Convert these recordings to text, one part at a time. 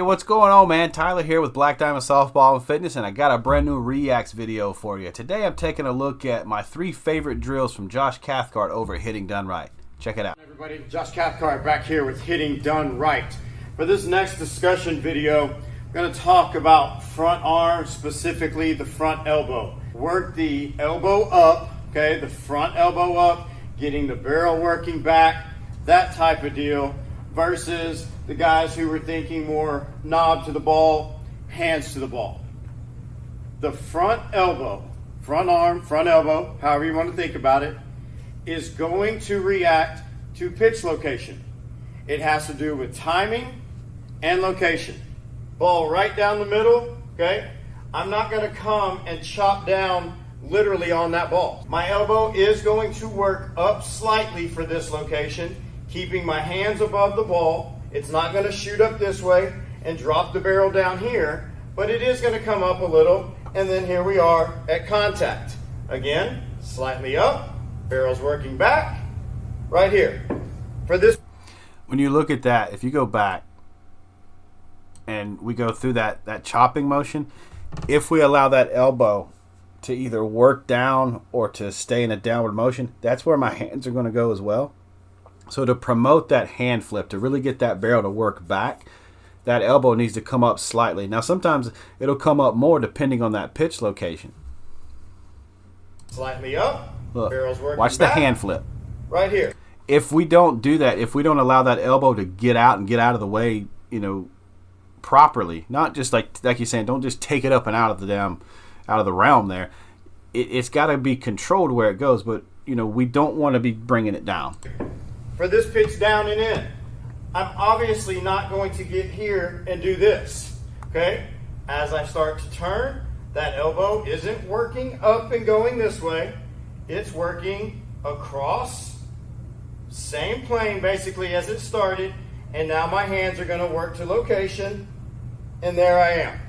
what's going on, man? Tyler here with Black Diamond Softball and Fitness, and I got a brand new Reacts video for you. Today I'm taking a look at my 3 favorite drills from Josh Cathcart over at Hitting Done Right. Check it out. Hey everybody, Josh Cathcart back here with Hitting Done Right. For this next discussion video, I'm going to talk about front arm, specifically the front elbow. Work the elbow up, okay, the front elbow up, getting the barrel working back, that type of deal, versus the guys who were thinking more knob to the ball, hands to the ball. The front elbow, front arm, front elbow, however you want to think about it, is going to react to pitch location. It has to do with timing and location. Ball right down the middle, okay? I'm not going to come and chop down literally on that ball. My elbow is going to work up slightly for this location, keeping my hands above the ball. It's not going to shoot up this way and drop the barrel down here, but it is going to come up a little, and then here we are at contact. Again, slightly up, barrel's working back, right here. For this, when you look at that, if you go back and we go through that chopping motion, if we allow that elbow to either work down or to stay in a downward motion, that's where my hands are going to go as well. So to promote that hand flip, to really get that barrel to work back, that elbow needs to come up slightly. Now sometimes it'll come up more depending on that pitch location. Slightly up, look, barrel's working watch back, the hand flip. right here. If we don't do that, if we don't allow that elbow to get out and get out of the way, properly, not just like you're saying, don't just take it up and out of the realm there. It's got to be controlled where it goes, but we don't want to be bringing it down. For this pitch down and in, I'm obviously not going to get here and do this, okay? As I start to turn, that elbow isn't working up and going this way. It's working across, same plane basically as it started, and now my hands are going to work to location, and there I am.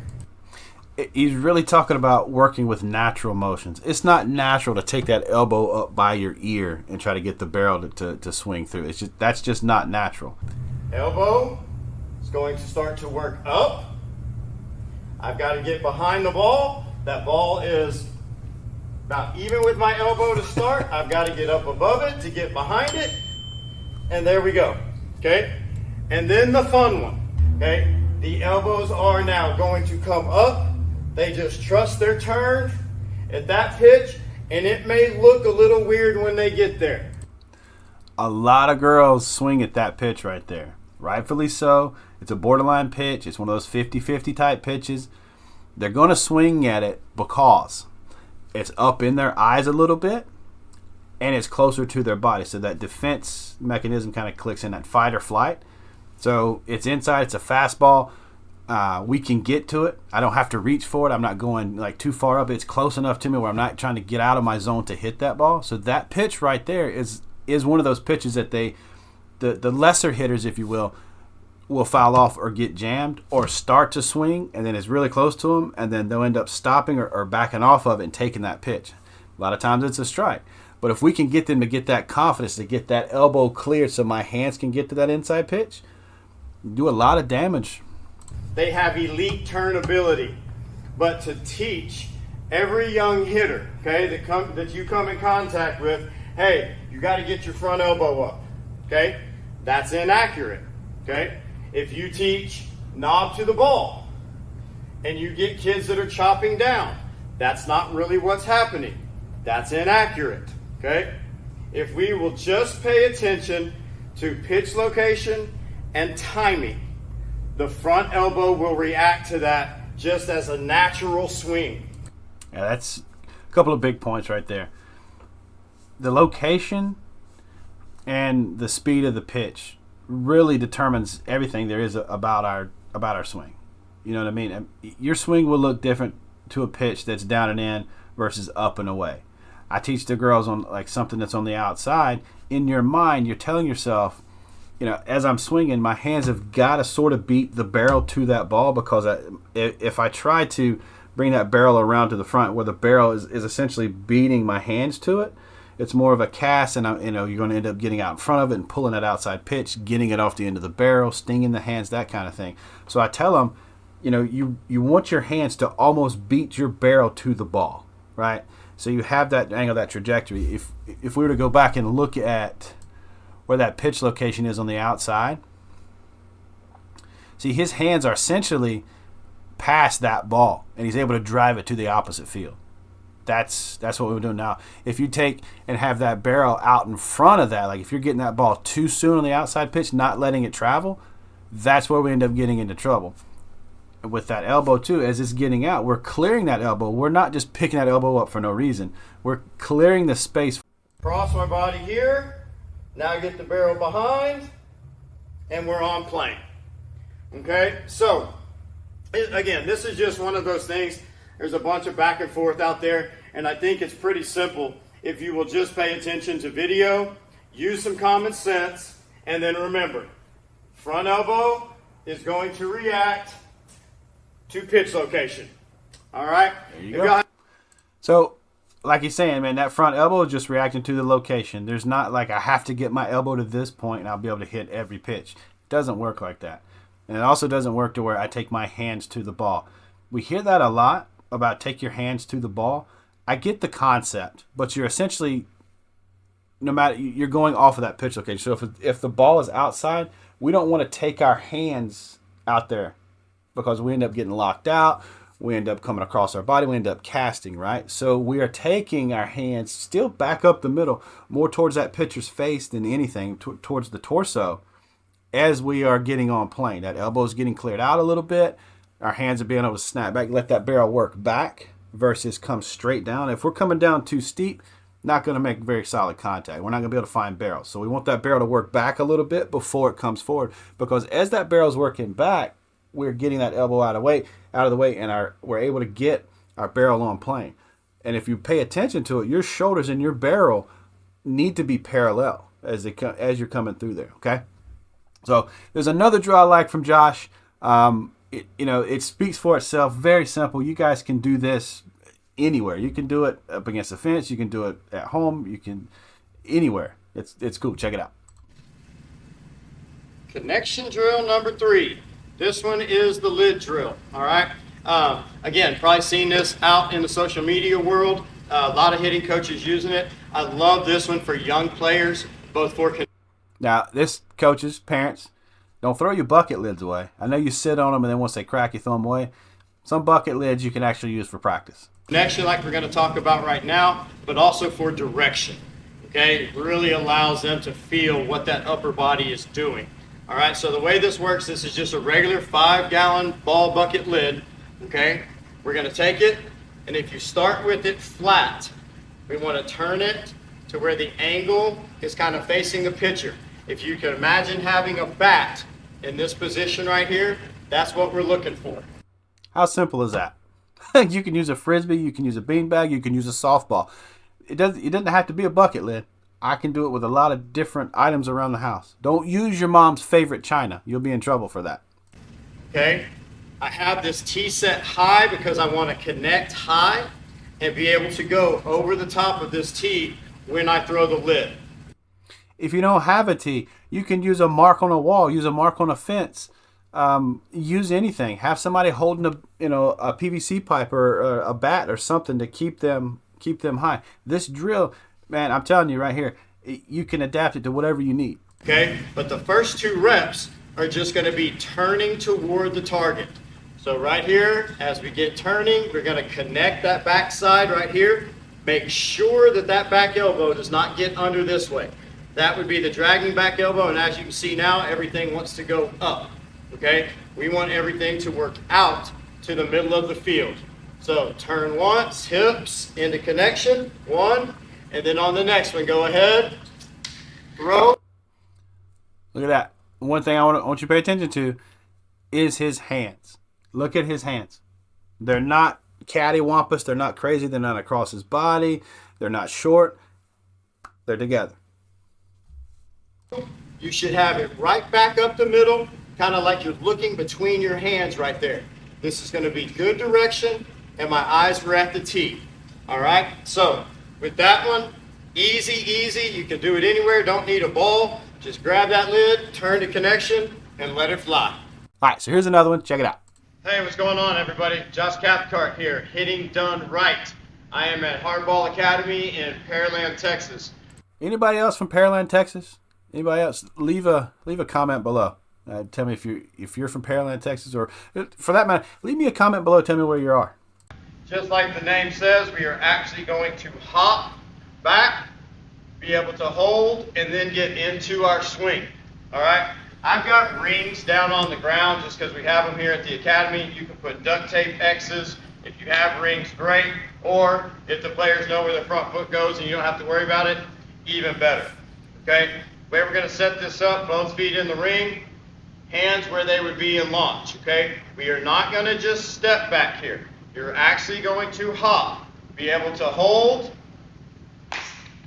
He's really talking about working with natural motions. It's not natural to take that elbow up by your ear and try to get the barrel to swing through. That's just not natural. Elbow is going to start to work up. I've got to get behind the ball. That ball is about even with my elbow to start. I've got to get up above it to get behind it. And there we go. Okay? And then the fun one. Okay? The elbows are now going to come up. They just trust their turn at that pitch, and it may look a little weird when they get there. A lot of girls swing at that pitch right there. Rightfully so. It's a borderline pitch. It's one of those 50-50 type pitches. They're going to swing at it because it's up in their eyes a little bit, and it's closer to their body. So that defense mechanism kind of clicks in, that fight or flight. So it's inside. It's a fastball. We can get to it. I don't have to reach for it. I'm not going like too far up. It's close enough to me where I'm not trying to get out of my zone to hit that ball. So that pitch right there is one of those pitches that the lesser hitters, if you will foul off or get jammed or start to swing, and then it's really close to them, and then they'll end up stopping or backing off of it and taking that pitch. A lot of times it's a strike. But if we can get them to get that confidence, to get that elbow cleared so my hands can get to that inside pitch, do a lot of damage. They have elite turn ability, but to teach every young hitter, okay, that you come in contact with, hey, you got to get your front elbow up, okay? That's inaccurate, okay? If you teach knob to the ball and you get kids that are chopping down, that's not really what's happening. That's inaccurate, okay? If we will just pay attention to pitch location and timing, the front elbow will react to that just as a natural swing. Yeah, that's a couple of big points right there. The location and the speed of the pitch really determines everything there is about our swing. You know what I mean? Your swing will look different to a pitch that's down and in versus up and away. I teach the girls on like something that's on the outside. In your mind, you're telling yourself, as I'm swinging, my hands have got to sort of beat the barrel to that ball, because if I try to bring that barrel around to the front where the barrel is essentially beating my hands to it, It's more of a cast, and you're going to end up getting out in front of it and pulling that outside pitch, getting it off the end of the barrel, stinging the hands, that kind of thing. So I tell them, you want your hands to almost beat your barrel to the ball, right? So you have that angle, that trajectory. If we were to go back and look at where that pitch location is on the outside, see, his hands are essentially past that ball, and he's able to drive it to the opposite field. That's what we're doing now. If you take and have that barrel out in front of that, like if you're getting that ball too soon on the outside pitch, not letting it travel, that's where we end up getting into trouble. With that elbow too, as it's getting out, we're clearing that elbow. We're not just picking that elbow up for no reason. We're clearing the space. Cross my body here. Now get the barrel behind, and we're on plane. Okay, so again, this is just one of those things. There's a bunch of back and forth out there, and I think it's pretty simple if you will just pay attention to video, use some common sense, and then remember, front elbow is going to react to pitch location. All right? There you go. So, like he's saying, man, that front elbow is just reacting to the location. There's not like I have to get my elbow to this point and I'll be able to hit every pitch. It doesn't work like that. And it also doesn't work to where I take my hands to the ball. We hear that a lot about take your hands to the ball. I get the concept, but you're essentially, no matter, you're going off of that pitch location. So if the ball is outside, we don't want to take our hands out there, because we end up getting locked out, we end up coming across our body, we end up casting, right? So we are taking our hands still back up the middle, more towards that pitcher's face than anything, towards the torso, as we are getting on plane. That elbow is getting cleared out a little bit. Our hands are being able to snap back, let that barrel work back versus come straight down. If we're coming down too steep, not going to make very solid contact. We're not going to be able to find barrels. So we want that barrel to work back a little bit before it comes forward, because as that barrel is working back, we're getting that elbow out of the way, and we're able to get our barrel on plane. And if you pay attention to it, your shoulders and your barrel need to be parallel as you're coming through there. Okay. So there's another drill I like from Josh. It speaks for itself. Very simple. You guys can do this anywhere. You can do it up against a fence. You can do it at home. You can anywhere. It's cool. Check it out. Connection drill number 3. This one is the lid drill, all right? Again, probably seen this out in the social media world. A lot of hitting coaches using it. I love this one for young players, both for... Now, this, coaches, parents, don't throw your bucket lids away. I know you sit on them, and then once they crack, you throw them away. Some bucket lids you can actually use for practice. Connection, like we're going to talk about right now, but also for direction, okay? It really allows them to feel what that upper body is doing. All right, so the way this works, this is just a regular 5-gallon ball bucket lid, okay? We're going to take it, and if you start with it flat, we want to turn it to where the angle is kind of facing the pitcher. If you can imagine having a bat in this position right here, that's what we're looking for. How simple is that? You can use a Frisbee, you can use a beanbag, you can use a softball. It doesn't have to be a bucket lid. I can do it with a lot of different items around the house. Don't use your mom's favorite china. You'll be in trouble for that. Okay, I have this tee set high because I want to connect high and be able to go over the top of this tee when I throw the lid. If you don't have a tee, you can use a mark on a wall, use a mark on a fence, use anything. Have somebody holding a PVC pipe or a bat or something to keep them high. This drill, man, I'm telling you right here, you can adapt it to whatever you need. Okay, but the first 2 reps are just going to be turning toward the target. So right here, as we get turning, we're going to connect that back side right here. Make sure that that back elbow does not get under this way. That would be the dragging back elbow, and as you can see now, everything wants to go up. Okay, we want everything to work out to the middle of the field. So turn once, hips into connection, 1. And then on the next one, go ahead, throw. Look at that. One thing I want you to pay attention to is his hands. Look at his hands. They're not cattywampus. They're not crazy. They're not across his body. They're not short. They're together. You should have it right back up the middle, kind of like you're looking between your hands right there. This is going to be good direction, and my eyes were at the tee. All right? So with that one, Easy, easy. You can do it anywhere. Don't need a ball. Just grab that lid, turn the connection, and let it fly. All right, so here's another one. Check it out. Hey, what's going on, everybody? Josh Cathcart here, hitting done right. I am at Hardball Academy in Pearland, Texas. Anybody else from Pearland, Texas? Anybody else? Leave a comment below. Tell me if you're from Pearland, Texas, or for that matter, leave me a comment below. Tell me where you are. Just like the name says, we are actually going to hop back, be able to hold, and then get into our swing. All right? I've got rings down on the ground just because we have them here at the academy. You can put duct tape X's. If you have rings, great. Or if the players know where their front foot goes and you don't have to worry about it, even better. Okay? The way we're going to set this up, both feet in the ring, hands where they would be in launch. Okay? We are not going to just step back here. You're actually going to hop, be able to hold,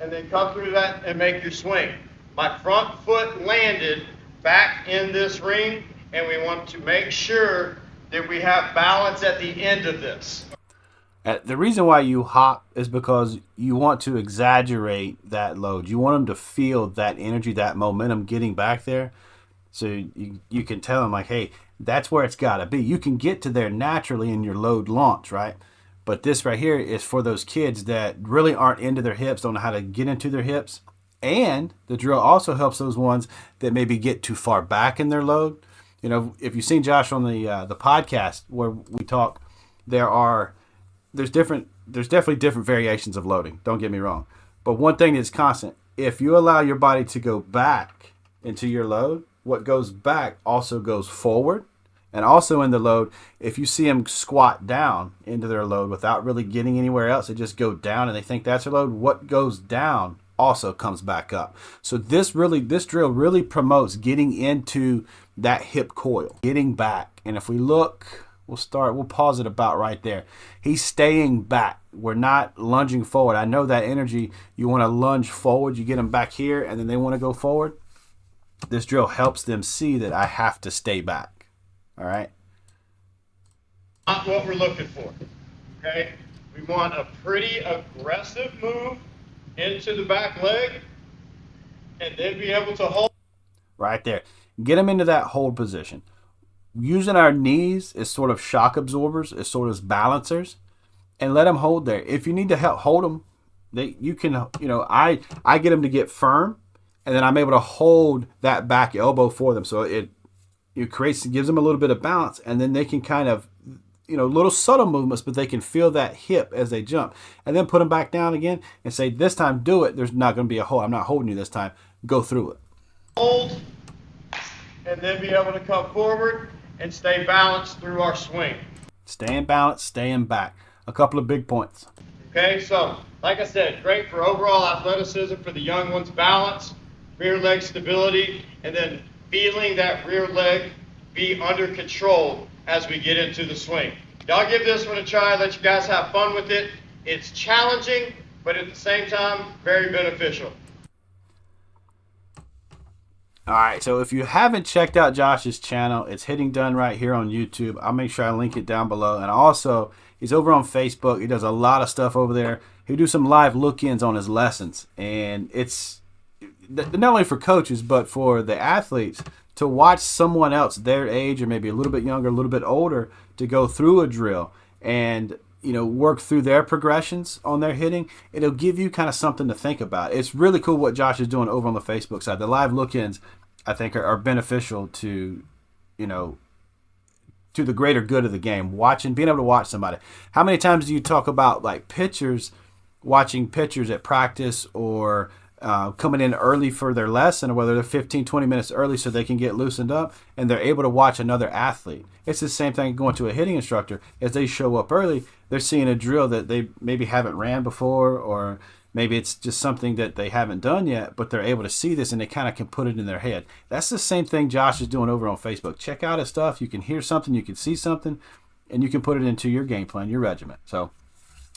and then come through that and make your swing. My front foot landed back in this ring, and we want to make sure that we have balance at the end of this. The reason why you hop is because you want to exaggerate that load. You want them to feel that energy, that momentum getting back there. So you can tell them, like, hey, that's where it's got to be. You can get to there naturally in your load launch, right? But this right here is for those kids that really aren't into their hips, don't know how to get into their hips. And the drill also helps those ones that maybe get too far back in their load. You know, if you've seen Josh on the podcast where we talk, there's definitely different variations of loading. Don't get me wrong. But one thing is constant. If you allow your body to go back into your load, what goes back also goes forward. And also in the load, if you see them squat down into their load without really getting anywhere else, they just go down and they think that's their load, what goes down also comes back up. So this drill really promotes getting into that hip coil, getting back. And if we look, we'll pause it about right there. He's staying back. We're not lunging forward. I know that energy, you want to lunge forward, you get them back here, and then they want to go forward. This drill helps them see that I have to stay back. All right? Not what we're looking for. Okay? We want a pretty aggressive move into the back leg, and then be able to hold. Right there. Get them into that hold position. Using our knees as sort of shock absorbers, as sort of balancers, and let them hold there. If you need to help hold them, you can, I get them to get firm, and then I'm able to hold that back elbow for them. So it gives them a little bit of balance, and then they can kind of, little subtle movements, but they can feel that hip as they jump. And then put them back down again and say, this time do it. There's not going to be a hold. I'm not holding you this time. Go through it. Hold, and then be able to come forward and stay balanced through our swing. Staying balanced, staying back. A couple of big points. Okay, so like I said, great for overall athleticism for the young ones, balance, rear leg stability, and then feeling that rear leg be under control as we get into the swing. Y'all give this one a try. Let you guys have fun with it. It's challenging, but at the same time, very beneficial. All right, so if you haven't checked out Josh's channel, it's Hitting Done right here on YouTube. I'll make sure I link it down below. And also, he's over on Facebook. He does a lot of stuff over there. He'll do some live look-ins on his lessons. And it's not only for coaches, but for the athletes to watch someone else their age or maybe a little bit younger, a little bit older to go through a drill and work through their progressions on their hitting. It'll give you kind of something to think about. It's really cool what Josh is doing over on the Facebook side. The live look-ins, I think, are beneficial to the greater good of the game. Being able to watch somebody. How many times do you talk about like pitchers, watching pitchers at practice or coming in early for their lesson, or whether they're 15, 20 minutes early so they can get loosened up and they're able to watch another athlete. It's the same thing going to a hitting instructor. As they show up early, they're seeing a drill that they maybe haven't ran before, or maybe it's just something that they haven't done yet, but they're able to see this and they kind of can put it in their head. That's the same thing Josh is doing over on Facebook. Check out his stuff. You can hear something, you can see something, and you can put it into your game plan, your regiment. So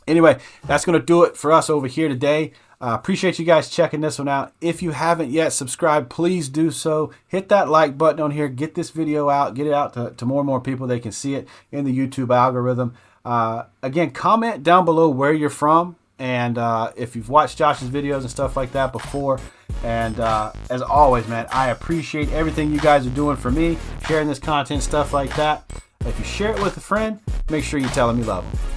anyway, that's going to do it for us over here today. Appreciate you guys checking this one out. If you haven't yet subscribed, please do so. Hit that like button on here. Get this video out. Get it out to more and more people. They can see it in the YouTube algorithm. Again, comment down below where you're from And if you've watched Josh's videos and stuff like that before. And as always, man, I appreciate everything you guys are doing for me, sharing this content, stuff like that. If you share it with a friend, make sure you tell them you love them.